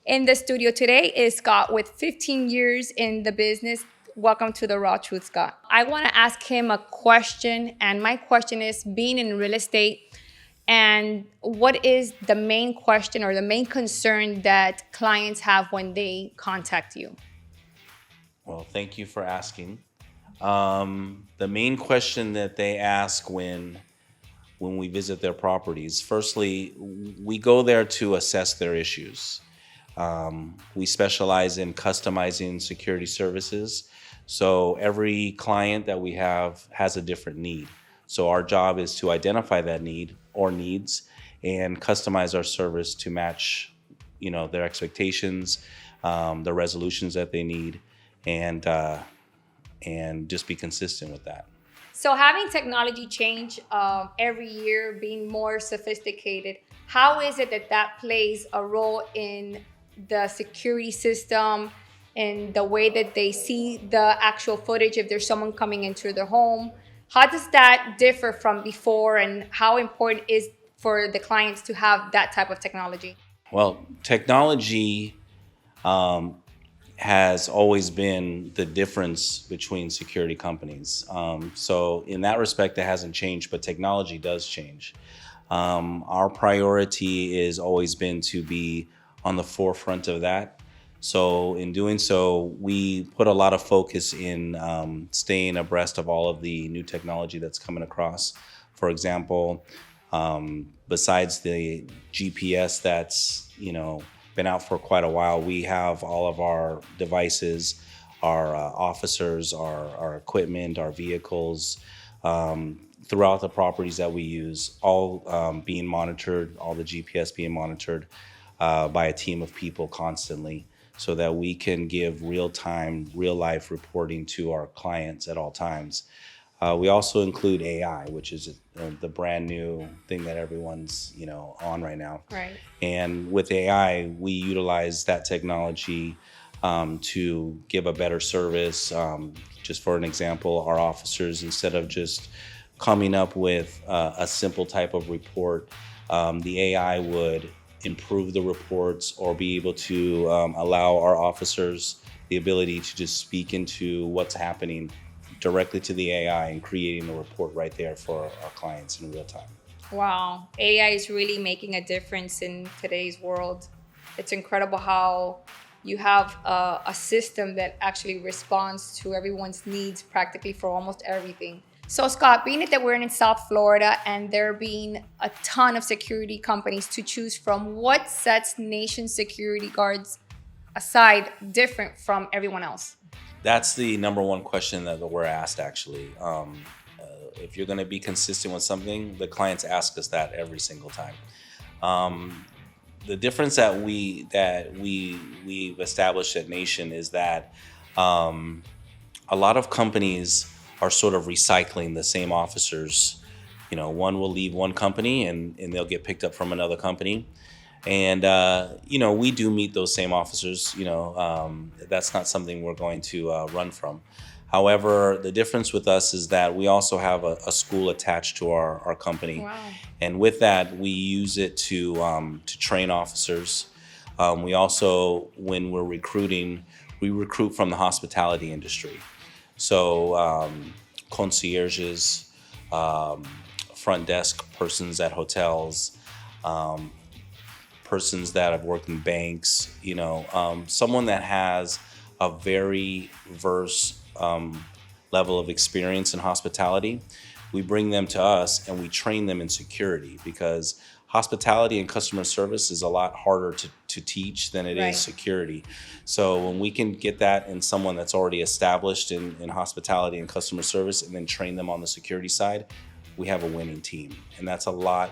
In the studio today is Scott with 15 years in the business. Welcome to the Raw Truth, Scott. I want to ask him a question, and my question is being in real estate, and what is the main question or the main concern that clients have when they contact you? Well, thank you for asking. The main question that they ask when we visit their properties, firstly, we go there to assess their issues. We specialize in customizing security services. So every client that we have has a different need. So our job is to identify that need or needs and customize our service to match, their expectations, the resolutions that they need, and just be consistent with that. So, having technology change every year, being more sophisticated, how is it that that plays a role in the security system and the way that they see the actual footage if there's someone coming into their home? How does that differ from before, and how important is for the clients to have that type of technology? Well, technology has always been the difference between security companies. So in that respect, it hasn't changed, but technology does change. Our priority is always been to be on the forefront of that. So in doing so, we put a lot of focus in staying abreast of all of the new technology that's coming across. For example, besides the GPS that's, been out for quite a while, we have all of our devices, our officers, our equipment, our vehicles, throughout the properties that we use, all being monitored, all the GPS being monitored by a team of people constantly, so that we can give real-time, real-life reporting to our clients at all times. We also include AI, which is the brand new thing that everyone's on right now. Right. And with AI, we utilize that technology to give a better service. Just for an example, our officers, instead of just coming up with a simple type of report, the AI would improve the reports or be able to allow our officers the ability to just speak into what's happening directly to the AI and creating a report right there for our clients in real time. Wow, AI is really making a difference in today's world. It's incredible how you have a system that actually responds to everyone's needs practically for almost everything. So, Scott, being that we're in South Florida and there being a ton of security companies to choose from, what sets Nation Security Guards aside different from everyone else? That's the number one question that we're asked, actually. If you're going to be consistent with something, the clients ask us that every single time. The difference that we've established at Nation is that a lot of companies are sort of recycling the same officers. One will leave one company and they'll get picked up from another company. And, we do meet those same officers. That's not something we're going to run from. However, the difference with us is that we also have a school attached to our company. Wow. And with that, we use it to train officers. We also, when we're recruiting, we recruit from the hospitality industry. So concierges, front desk persons at hotels, persons that have worked in banks, someone that has a very verse level of experience in hospitality. We bring them to us and we train them in security, because hospitality and customer service is a lot harder to teach than it Right. is security. So when we can get that in someone that's already established in hospitality and customer service and then train them on the security side, we have a winning team. And that's a lot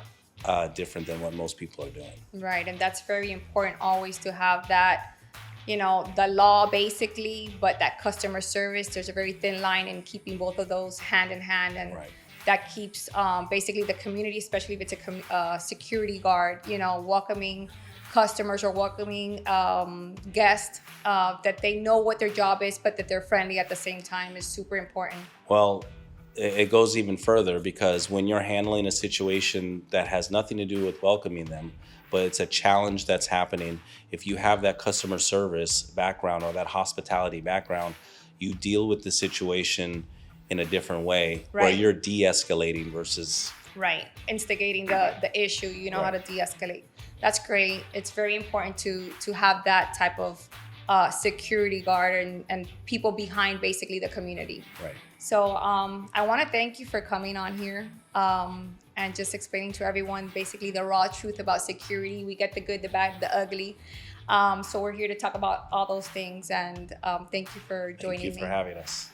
different than what most people are doing. Right, and that's very important always to have that, the law basically, but that customer service. There's a very thin line in keeping both of those hand in hand, and Right. that keeps basically the community, especially if it's a security guard, welcoming customers or welcoming guests, that they know what their job is, but that they're friendly at the same time is super important. Well, it goes even further, because when you're handling a situation that has nothing to do with welcoming them, but it's a challenge that's happening, if you have that customer service background or that hospitality background, you deal with the situation in a different way, where Right. you're de-escalating versus Right. Instigating the issue, you know how to Right. de-escalate. That's great. It's very important to have that type of security guard and people behind basically the community. right. So I want to thank you for coming on here and just explaining to everyone basically the raw truth about security. We get the good, the bad, the ugly. So we're here to talk about all those things. And thank you for joining Thank you for me. having us.